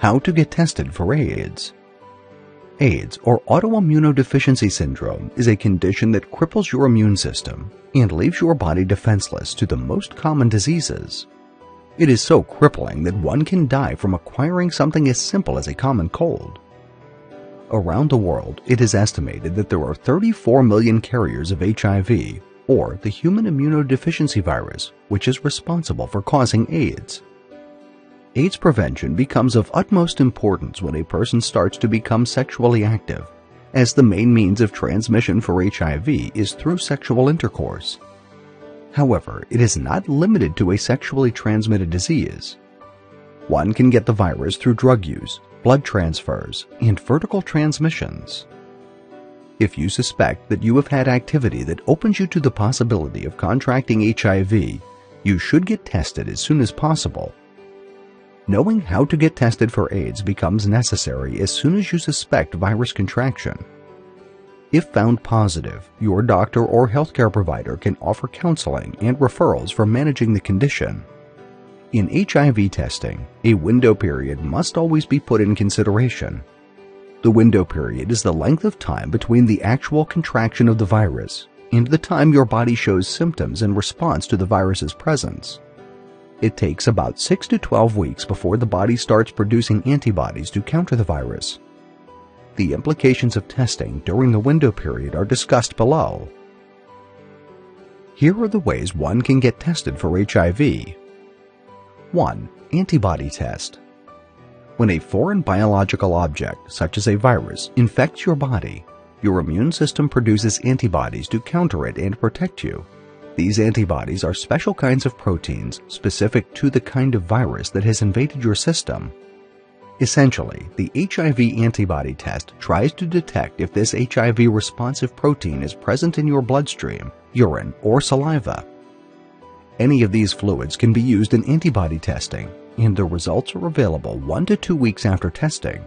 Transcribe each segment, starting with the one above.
How to get tested for AIDS. AIDS, or Auto Immunodeficiency Syndrome, is a condition that cripples your immune system and leaves your body defenseless to the most common diseases. It is so crippling that one can die from acquiring something as simple as a common cold. Around the world, it is estimated that there are 34 million carriers of HIV, or the Human Immunodeficiency Virus, which is responsible for causing AIDS. AIDS prevention becomes of utmost importance when a person starts to become sexually active, as the main means of transmission for HIV is through sexual intercourse. However, it is not limited to a sexually transmitted disease. One can get the virus through drug use, blood transfers, and vertical transmissions. If you suspect that you have had activity that opens you to the possibility of contracting HIV, you should get tested as soon as possible. Knowing how to get tested for AIDS becomes necessary as soon as you suspect virus contraction. If found positive, your doctor or healthcare provider can offer counseling and referrals for managing the condition. In HIV testing, a window period must always be put in consideration. The window period is the length of time between the actual contraction of the virus and the time your body shows symptoms in response to the virus's presence. It takes about 6 to 12 weeks before the body starts producing antibodies to counter the virus. The implications of testing during the window period are discussed below. Here are the ways one can get tested for HIV. 1. Antibody test. When a foreign biological object, such as a virus, infects your body, your immune system produces antibodies to counter it and protect you. These antibodies are special kinds of proteins specific to the kind of virus that has invaded your system. Essentially, the HIV antibody test tries to detect if this HIV-responsive protein is present in your bloodstream, urine, or saliva. Any of these fluids can be used in antibody testing, and the results are available 1 to 2 weeks after testing.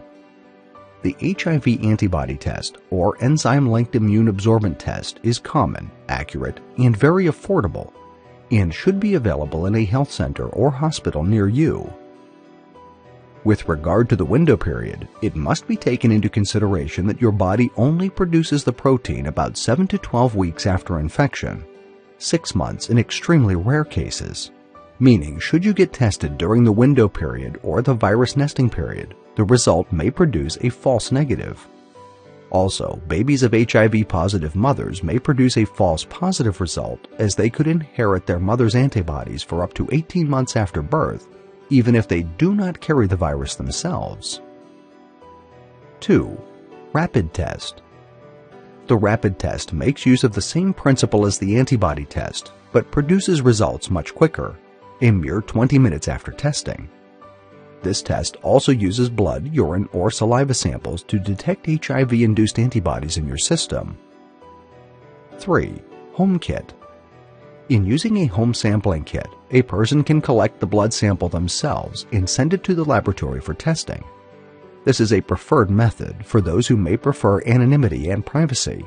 The HIV antibody test, or enzyme-linked immune absorbent test, is common, accurate, and very affordable, and should be available in a health center or hospital near you. With regard to the window period, it must be taken into consideration that your body only produces the protein about 7 to 12 weeks after infection, 6 months in extremely rare cases. Meaning, should you get tested during the window period or the virus nesting period, the result may produce a false negative. Also, babies of HIV-positive mothers may produce a false positive result, as they could inherit their mother's antibodies for up to 18 months after birth, even if they do not carry the virus themselves. 2. Rapid test. The rapid test makes use of the same principle as the antibody test, but produces results much quicker, a mere 20 minutes after testing. This test also uses blood, urine, or saliva samples to detect HIV-induced antibodies in your system. 3. Home kit. In using a home sampling kit, a person can collect the blood sample themselves and send it to the laboratory for testing. This is a preferred method for those who may prefer anonymity and privacy.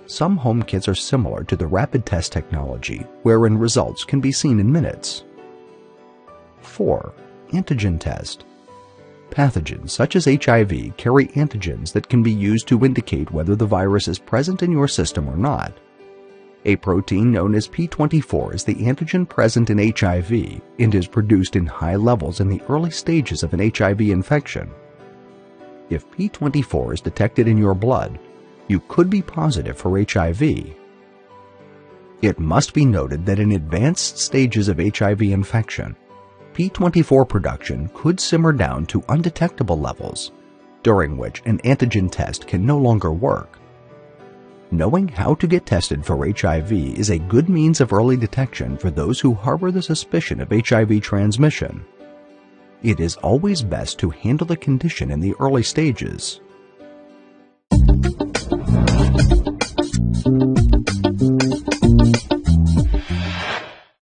Some home kits are similar to the rapid test technology, wherein results can be seen in minutes. 4. Antigen test. Pathogens such as HIV carry antigens that can be used to indicate whether the virus is present in your system or not. A protein known as P24 is the antigen present in HIV and is produced in high levels in the early stages of an HIV infection. If P24 is detected in your blood, you could be positive for HIV. It must be noted that in advanced stages of HIV infection, P24 production could simmer down to undetectable levels, during which an antigen test can no longer work. Knowing how to get tested for HIV is a good means of early detection for those who harbor the suspicion of HIV transmission. It is always best to handle the condition in the early stages.